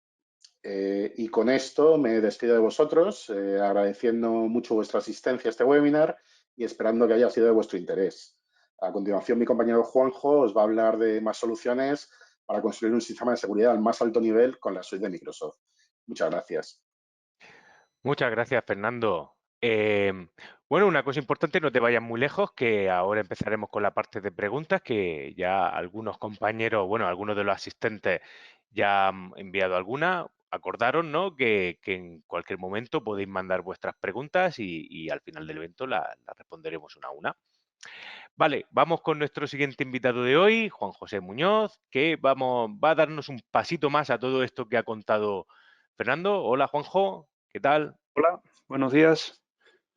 Y con esto me despido de vosotros, agradeciendo mucho vuestra asistencia a este webinar y esperando que haya sido de vuestro interés. A continuación, mi compañero Juanjo os va a hablar de más soluciones para construir un sistema de seguridad al más alto nivel con la suite de Microsoft. Muchas gracias. Muchas gracias, Fernando. Bueno, una cosa importante, no te vayas muy lejos, que ahora empezaremos con la parte de preguntas, que ya algunos compañeros, bueno, algunos de los asistentes ya han enviado alguna. Acordaros, ¿no?, que en cualquier momento podéis mandar vuestras preguntas y al final del evento las responderemos una a una. Vale, vamos con nuestro siguiente invitado de hoy, Juan José Muñoz, que va a darnos un pasito más a todo esto que ha contado Fernando. Hola, Juanjo, ¿qué tal? Hola, buenos días.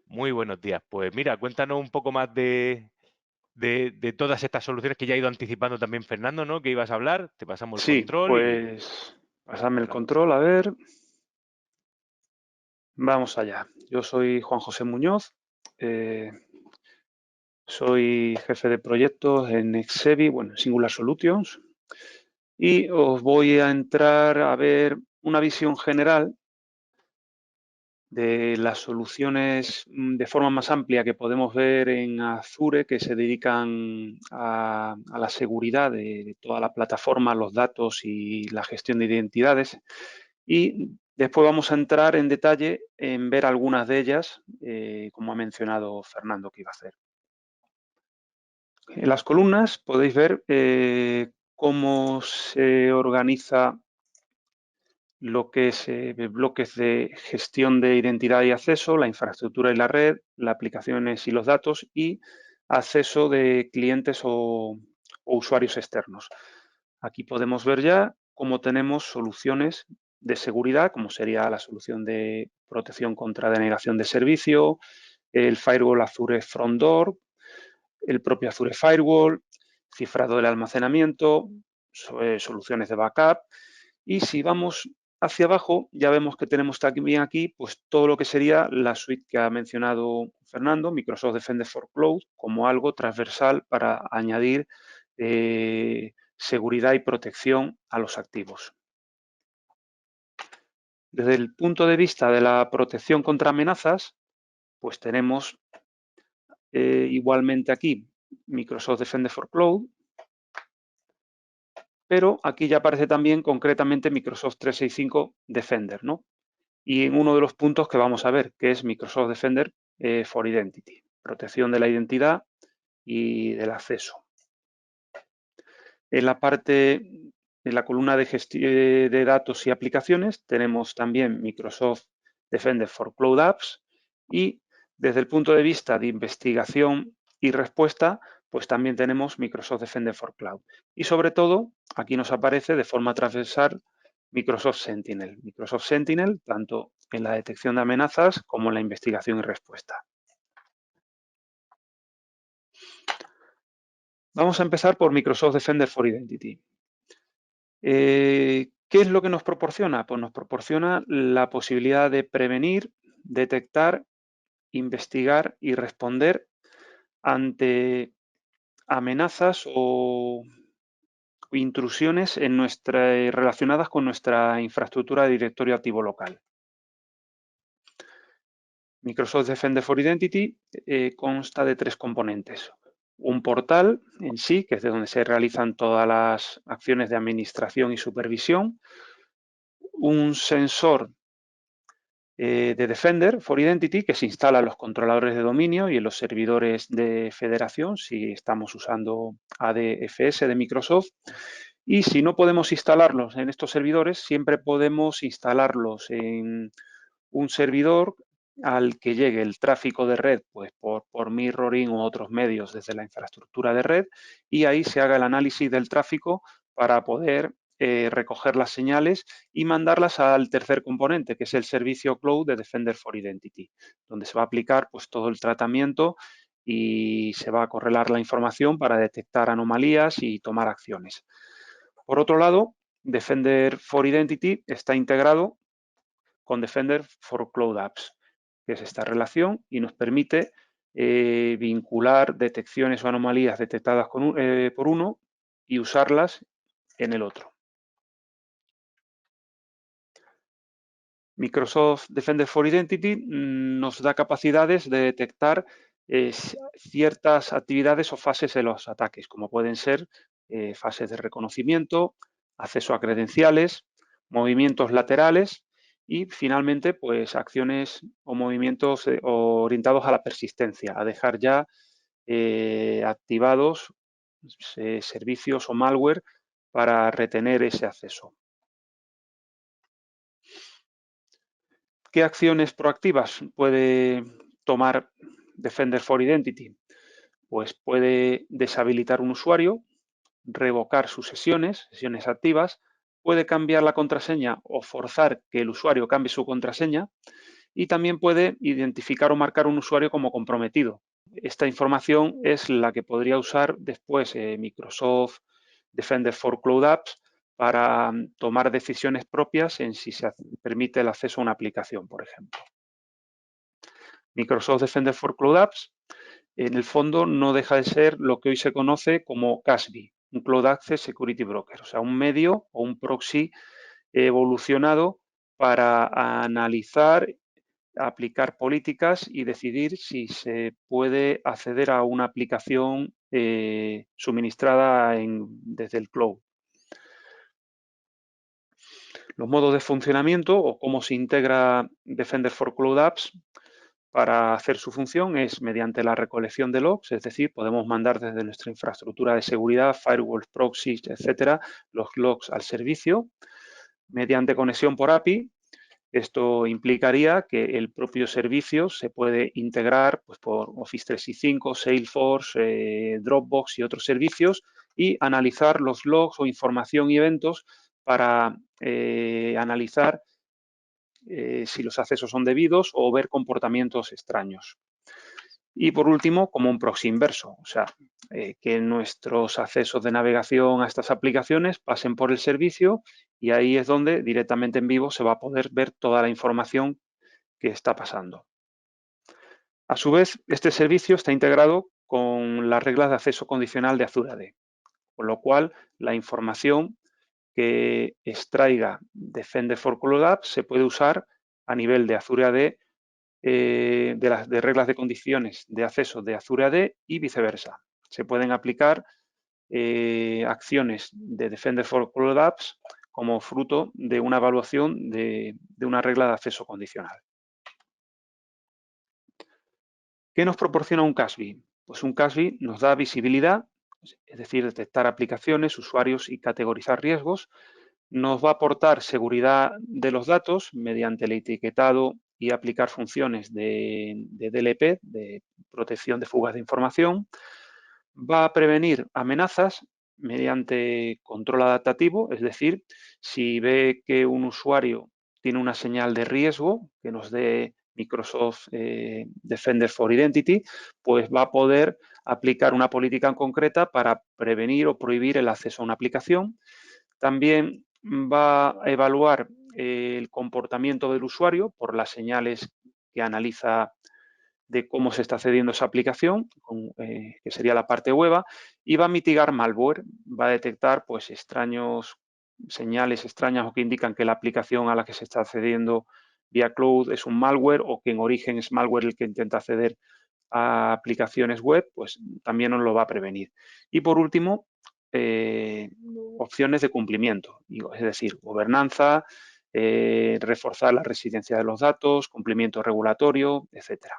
Muy buenos días. Pues mira, cuéntanos un poco más de todas estas soluciones que ya ha ido anticipando también Fernando, ¿no?, que ibas a hablar. Te pasamos el Sí, control y pues pasadme el adelante. control, a ver. Vamos allá. Yo soy Juan José Muñoz, eh, soy jefe de proyectos en Exevi, bueno, en Singular Solutions, y os voy a entrar a ver una visión general de las soluciones de forma más amplia que podemos ver en Azure, que se dedican a la seguridad de toda la plataforma, los datos y la gestión de identidades. Y después vamos a entrar en detalle en ver algunas de ellas, como ha mencionado Fernando que iba a hacer. En las columnas podéis ver cómo se organiza lo que es bloques de gestión de identidad y acceso, la infraestructura y la red, las aplicaciones y los datos y acceso de clientes o usuarios externos. Aquí podemos ver ya cómo tenemos soluciones de seguridad, como sería la solución de protección contra denegación de servicio, el firewall Azure Front Door, el propio Azure Firewall, cifrado del almacenamiento, soluciones de backup. Y si vamos hacia abajo, ya vemos que tenemos también aquí pues, todo lo que sería la suite que ha mencionado Fernando, Microsoft Defender for Cloud, como algo transversal para añadir seguridad y protección a los activos. Desde el punto de vista de la protección contra amenazas, pues tenemos igualmente aquí Microsoft Defender for Cloud, pero aquí ya aparece también concretamente Microsoft 365 Defender, ¿no? Y en uno de los puntos que vamos a ver, que es Microsoft Defender for Identity, protección de la identidad y del acceso. En la parte, en la columna de gestión de datos y aplicaciones, tenemos también Microsoft Defender for Cloud Apps y desde el punto de vista de investigación y respuesta, pues también tenemos Microsoft Defender for Cloud. Y sobre todo, aquí nos aparece de forma transversal Microsoft Sentinel. Microsoft Sentinel, tanto en la detección de amenazas como en la investigación y respuesta. Vamos a empezar por Microsoft Defender for Identity. ¿Qué es lo que nos proporciona? Pues nos proporciona la posibilidad de prevenir, detectar, investigar y responder ante amenazas o intrusiones relacionadas con nuestra infraestructura de directorio activo local. Microsoft Defender for Identity consta de 3 componentes. Un portal en sí, que es de donde se realizan todas las acciones de administración y supervisión. Un sensor de Defender for Identity que se instala en los controladores de dominio y en los servidores de federación si estamos usando ADFS de Microsoft. Y si no podemos instalarlos en estos servidores, siempre podemos instalarlos en un servidor al que llegue el tráfico de red pues por mirroring u otros medios desde la infraestructura de red, y ahí se haga el análisis del tráfico para poder recoger las señales y mandarlas al tercer componente, que es el servicio cloud de Defender for Identity, donde se va a aplicar pues todo el tratamiento y se va a correlar la información para detectar anomalías y tomar acciones. Por otro lado, Defender for Identity está integrado con Defender for Cloud Apps, que es esta relación y nos permite vincular detecciones o anomalías detectadas por uno y usarlas en el otro. Microsoft Defender for Identity nos da capacidades de detectar ciertas actividades o fases de los ataques, como pueden ser fases de reconocimiento, acceso a credenciales, movimientos laterales y finalmente pues acciones o movimientos orientados a la persistencia, a dejar ya activados servicios o malware para retener ese acceso. ¿Qué acciones proactivas puede tomar Defender for Identity? Pues puede deshabilitar un usuario, revocar sus sesiones activas, puede cambiar la contraseña o forzar que el usuario cambie su contraseña y también puede identificar o marcar un usuario como comprometido. Esta información es la que podría usar después Microsoft Defender for Cloud Apps para tomar decisiones propias en si se permite el acceso a una aplicación, por ejemplo. Microsoft Defender for Cloud Apps, en el fondo, no deja de ser lo que hoy se conoce como CASB, un Cloud Access Security Broker, o sea, un medio o un proxy evolucionado para analizar, aplicar políticas y decidir si se puede acceder a una aplicación suministrada desde el cloud. Los modos de funcionamiento o cómo se integra Defender for Cloud Apps para hacer su función es mediante la recolección de logs, es decir, podemos mandar desde nuestra infraestructura de seguridad, firewalls, proxies, etcétera, los logs al servicio. Mediante conexión por API, esto implicaría que el propio servicio se puede integrar pues, por Office 365, Salesforce, Dropbox y otros servicios y analizar los logs o información y eventos para analizar si los accesos son debidos o ver comportamientos extraños. Y por último, como un proxy inverso, o sea, que nuestros accesos de navegación a estas aplicaciones pasen por el servicio y ahí es donde directamente en vivo se va a poder ver toda la información que está pasando. A su vez, este servicio está integrado con las reglas de acceso condicional de Azure AD, con lo cual la información que extraiga Defender for Cloud Apps se puede usar a nivel de Azure AD de reglas de condiciones de acceso de Azure AD y viceversa. Se pueden aplicar acciones de Defender for Cloud Apps como fruto de una evaluación de una regla de acceso condicional. ¿Qué nos proporciona un CASB? Pues un CASB nos da visibilidad, es decir, detectar aplicaciones, usuarios y categorizar riesgos. Nos va a aportar seguridad de los datos mediante el etiquetado y aplicar funciones de DLP, de protección de fugas de información. Va a prevenir amenazas mediante control adaptativo, es decir, si ve que un usuario tiene una señal de riesgo que nos dé Microsoft Defender for Identity, pues va a poder aplicar una política en concreta para prevenir o prohibir el acceso a una aplicación. También va a evaluar el comportamiento del usuario por las señales que analiza de cómo se está accediendo a esa aplicación, que sería la parte web, y va a mitigar malware, va a detectar pues señales extrañas o que indican que la aplicación a la que se está accediendo vía cloud es un malware o que en origen es malware el que intenta acceder a aplicaciones web, pues también nos lo va a prevenir. Y por último, opciones de cumplimiento, es decir, gobernanza, reforzar la residencia de los datos, cumplimiento regulatorio, etcétera.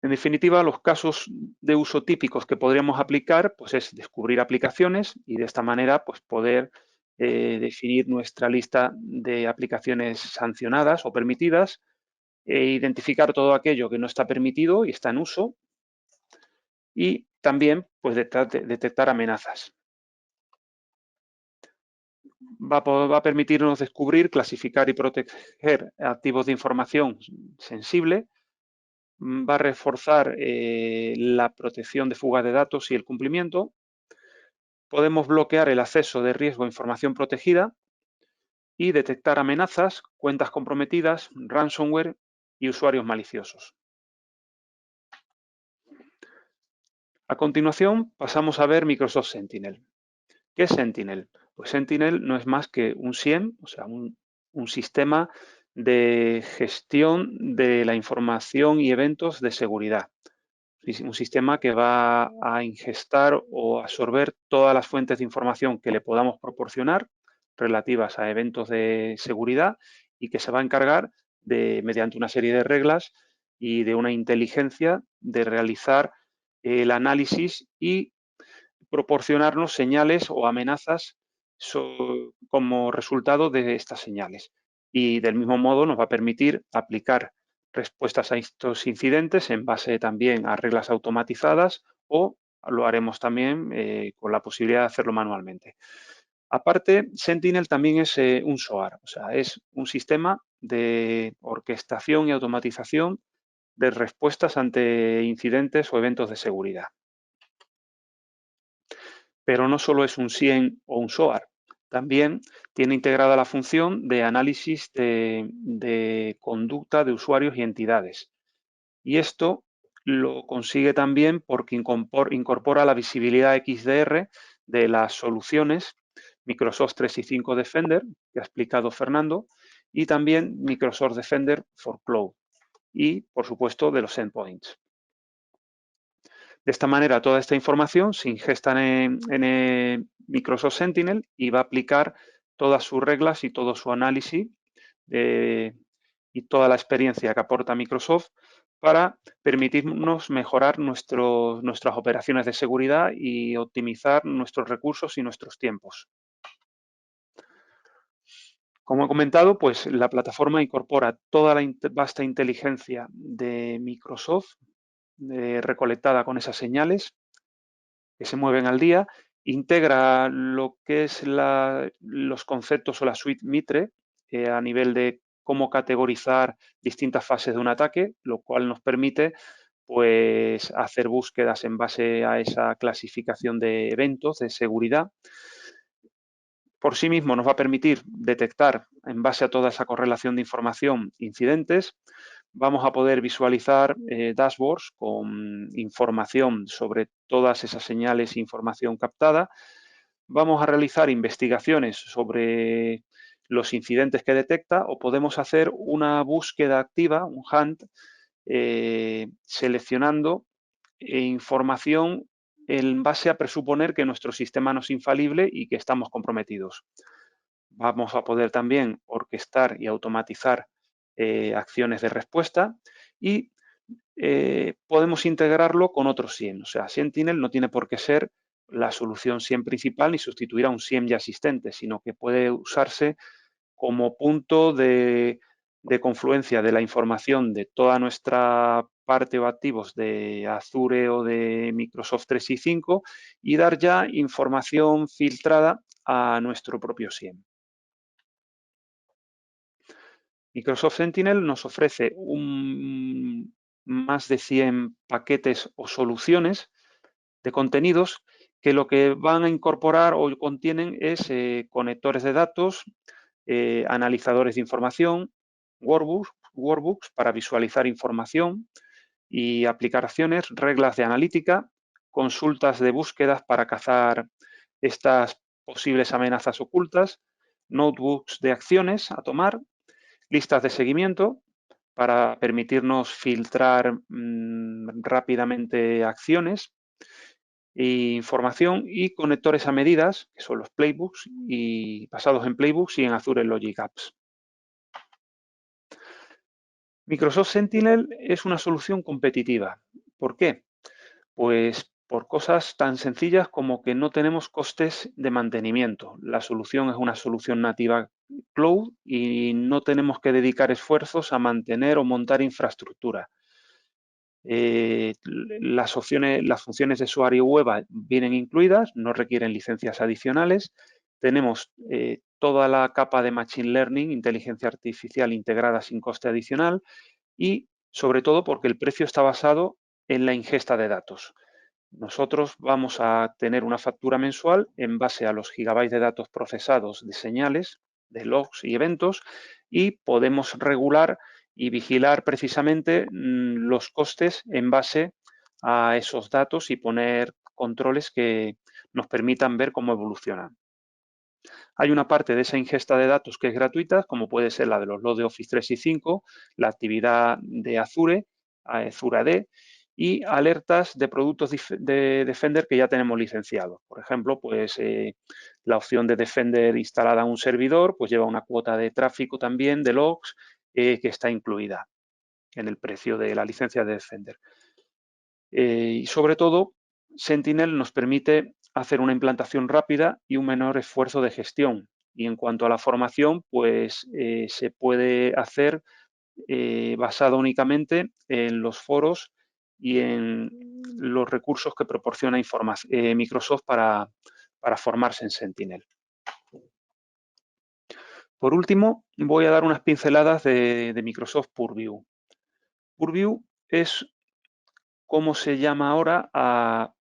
En definitiva, los casos de uso típicos que podríamos aplicar pues es descubrir aplicaciones y de esta manera pues, poder definir nuestra lista de aplicaciones sancionadas o permitidas, identificar todo aquello que no está permitido y está en uso, y también pues, detectar amenazas. Va a permitirnos descubrir, clasificar y proteger activos de información sensible. Va a reforzar la protección de fugas de datos y el cumplimiento. Podemos bloquear el acceso de riesgo a información protegida y detectar amenazas, cuentas comprometidas, ransomware y usuarios maliciosos. A continuación, pasamos a ver Microsoft Sentinel. ¿Qué es Sentinel? Pues Sentinel no es más que un SIEM, o sea, un sistema de gestión de la información y eventos de seguridad. Un sistema que va a ingestar o absorber todas las fuentes de información que le podamos proporcionar relativas a eventos de seguridad y que se va a encargar de, mediante una serie de reglas y de una inteligencia, de realizar el análisis y proporcionarnos señales o amenazas como resultado de estas señales. Y del mismo modo nos va a permitir aplicar respuestas a estos incidentes en base también a reglas automatizadas o lo haremos también con la posibilidad de hacerlo manualmente. Aparte, Sentinel también es un SOAR, o sea, es un sistema de orquestación y automatización de respuestas ante incidentes o eventos de seguridad. Pero no solo es un SIEM o un SOAR, también tiene integrada la función de análisis de conducta de usuarios y entidades. Y esto lo consigue también porque incorpora la visibilidad XDR de las soluciones Microsoft 365 Defender, que ha explicado Fernando, y también Microsoft Defender for Cloud y, por supuesto, de los endpoints. De esta manera, toda esta información se ingesta en Microsoft Sentinel y va a aplicar todas sus reglas y todo su análisis y toda la experiencia que aporta Microsoft para permitirnos mejorar nuestras operaciones de seguridad y optimizar nuestros recursos y nuestros tiempos. Como he comentado, pues la plataforma incorpora toda la vasta inteligencia de Microsoft recolectada con esas señales que se mueven al día, integra lo que es los conceptos o la suite Mitre a nivel de cómo categorizar distintas fases de un ataque, lo cual nos permite pues, hacer búsquedas en base a esa clasificación de eventos de seguridad. Por sí mismo nos va a permitir detectar, en base a toda esa correlación de información, incidentes. Vamos a poder visualizar dashboards con información sobre todas esas señales e información captada. Vamos a realizar investigaciones sobre los incidentes que detecta o podemos hacer una búsqueda activa, un hunt, seleccionando información en base a presuponer que nuestro sistema no es infalible y que estamos comprometidos. Vamos a poder también orquestar y automatizar acciones de respuesta y podemos integrarlo con otros SIEM. O sea, Sentinel no tiene por qué ser la solución SIEM principal ni sustituir a un SIEM ya existente, sino que puede usarse como punto de confluencia de la información de toda nuestra parte o activos de Azure o de Microsoft 365 y dar ya información filtrada a nuestro propio SIEM. Microsoft Sentinel nos ofrece más de 100 paquetes o soluciones de contenidos que lo que van a incorporar o contienen es conectores de datos, analizadores de información, workbooks para visualizar información y aplicaciones, reglas de analítica, consultas de búsquedas para cazar estas posibles amenazas ocultas, notebooks de acciones a tomar, listas de seguimiento para permitirnos filtrar rápidamente acciones e información y conectores a medidas, que son los playbooks, y basados en playbooks y en Azure Logic Apps. Microsoft Sentinel es una solución competitiva. ¿Por qué? Pues por cosas tan sencillas como que no tenemos costes de mantenimiento. La solución es una solución nativa cloud y no tenemos que dedicar esfuerzos a mantener o montar infraestructura. Las funciones de usuario web vienen incluidas, no requieren licencias adicionales. Tenemos toda la capa de Machine Learning, inteligencia artificial integrada sin coste adicional y, sobre todo, porque el precio está basado en la ingesta de datos. Nosotros vamos a tener una factura mensual en base a los gigabytes de datos procesados de señales, de logs y eventos, y podemos regular y vigilar precisamente los costes en base a esos datos y poner controles que nos permitan ver cómo evolucionan. Hay una parte de esa ingesta de datos que es gratuita, como puede ser la de los logs de Office 365, la actividad de Azure, Azure AD, y alertas de productos de Defender que ya tenemos licenciados. Por ejemplo, pues la opción de Defender instalada en un servidor pues lleva una cuota de tráfico también de logs que está incluida en el precio de la licencia de Defender. Y sobre todo, Sentinel nos permite hacer una implantación rápida y un menor esfuerzo de gestión. Y en cuanto a la formación, pues se puede hacer basado únicamente en los foros y en los recursos que proporciona Microsoft para formarse en Sentinel. Por último, voy a dar unas pinceladas de Microsoft Purview. Purview es como se llama ahora a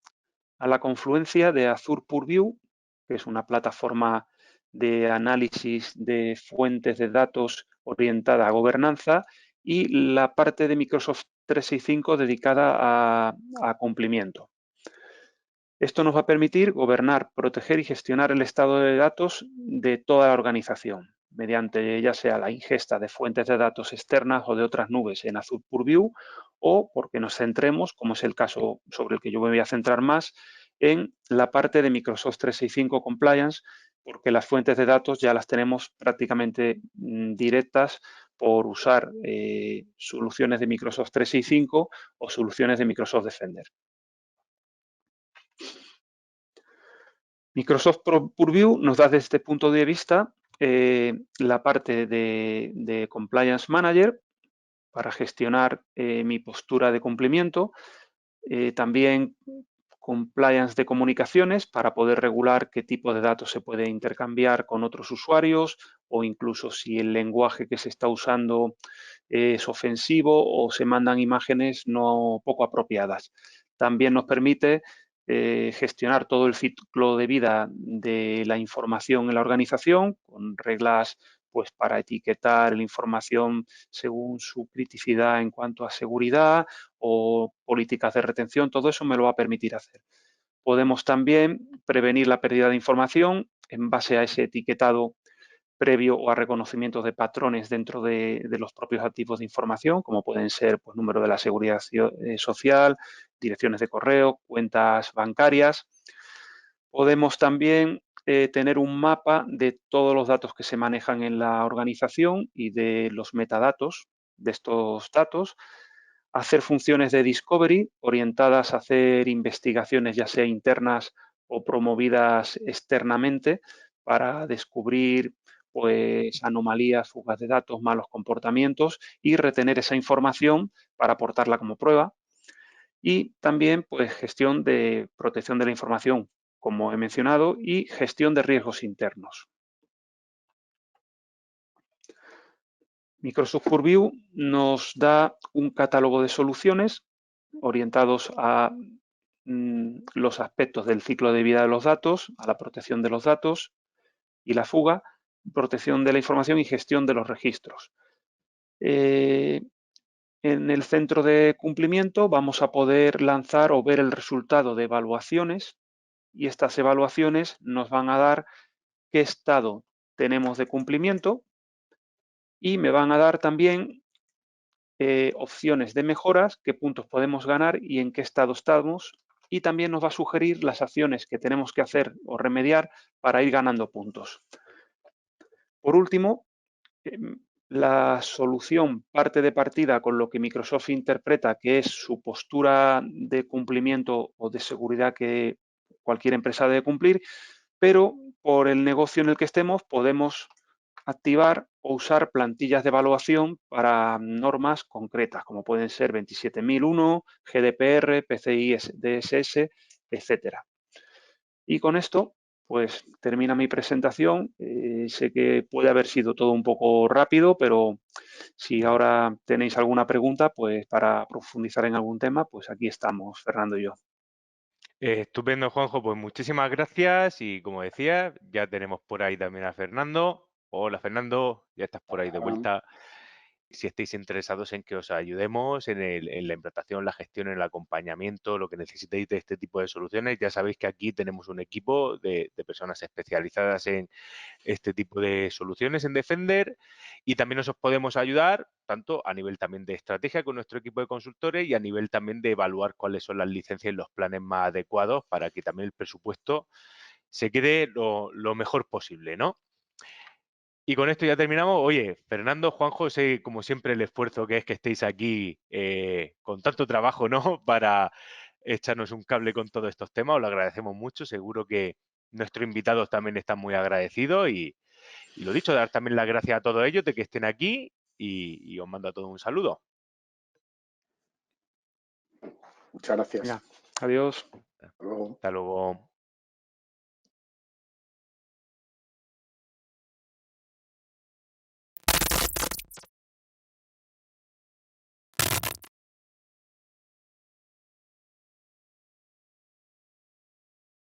la confluencia de Azure Purview, que es una plataforma de análisis de fuentes de datos orientada a gobernanza, y la parte de Microsoft 365 dedicada a cumplimiento. Esto nos va a permitir gobernar, proteger y gestionar el estado de datos de toda la organización, mediante ya sea la ingesta de fuentes de datos externas o de otras nubes en Azure Purview, o porque nos centremos, como es el caso sobre el que yo me voy a centrar más, en la parte de Microsoft 365 Compliance, porque las fuentes de datos ya las tenemos prácticamente directas por usar soluciones de Microsoft 365 o soluciones de Microsoft Defender. Microsoft Purview nos da desde este punto de vista la parte de Compliance Manager para gestionar mi postura de cumplimiento, también Compliance de comunicaciones para poder regular qué tipo de datos se puede intercambiar con otros usuarios o incluso si el lenguaje que se está usando es ofensivo o se mandan imágenes no poco apropiadas. También nos permite gestionar todo el ciclo de vida de la información en la organización con reglas pues para etiquetar la información según su criticidad en cuanto a seguridad o políticas de retención. Todo eso me lo va a permitir hacer. Podemos también prevenir la pérdida de información en base a ese etiquetado previo o a reconocimientos de patrones dentro de los propios activos de información, como pueden ser pues, número de la seguridad social, direcciones de correo, cuentas bancarias. Podemos también tener un mapa de todos los datos que se manejan en la organización y de los metadatos de estos datos, hacer funciones de discovery orientadas a hacer investigaciones ya sea internas o promovidas externamente para descubrir pues anomalías, fugas de datos, malos comportamientos y retener esa información para aportarla como prueba. Y también pues gestión de protección de la información, como he mencionado, y gestión de riesgos internos. Microsoft Purview nos da un catálogo de soluciones orientados a los aspectos del ciclo de vida de los datos, a la protección de los datos y la fuga, protección de la información y gestión de los registros. En el centro de cumplimiento vamos a poder lanzar o ver el resultado de evaluaciones y estas evaluaciones nos van a dar qué estado tenemos de cumplimiento y me van a dar también opciones de mejoras, qué puntos podemos ganar y en qué estado estamos, y también nos va a sugerir las acciones que tenemos que hacer o remediar para ir ganando puntos. Por último, La solución parte de partida con lo que Microsoft interpreta que es su postura de cumplimiento o de seguridad que cualquier empresa debe cumplir, pero por el negocio en el que estemos podemos activar o usar plantillas de evaluación para normas concretas, como pueden ser 27001, GDPR, PCI DSS, etcétera. Y con esto, pues termina mi presentación. Sé que puede haber sido todo un poco rápido, pero si ahora tenéis alguna pregunta, pues para profundizar en algún tema, pues aquí estamos, Fernando y yo. Estupendo, Juanjo, pues muchísimas gracias y como decía, ya tenemos por ahí también a Fernando. Hola, Fernando, ya estás por ahí de vuelta. Si estáis interesados en que os ayudemos en la implantación, la gestión, el acompañamiento, lo que necesitéis de este tipo de soluciones, ya sabéis que aquí tenemos un equipo de personas especializadas en este tipo de soluciones en Defender y también os podemos ayudar tanto a nivel también de estrategia con nuestro equipo de consultores y a nivel también de evaluar cuáles son las licencias y los planes más adecuados para que también el presupuesto se quede lo mejor posible, ¿no? Y con esto ya terminamos. Oye, Fernando, Juanjo, sé como siempre el esfuerzo que es que estéis aquí con tanto trabajo, ¿no? Para echarnos un cable con todos estos temas. Os lo agradecemos mucho. Seguro que nuestros invitados también están muy agradecidos. Y lo dicho, dar también las gracias a todos ellos de que estén aquí y os mando a todos un saludo. Muchas gracias. Venga, adiós. Hasta luego. Hasta luego.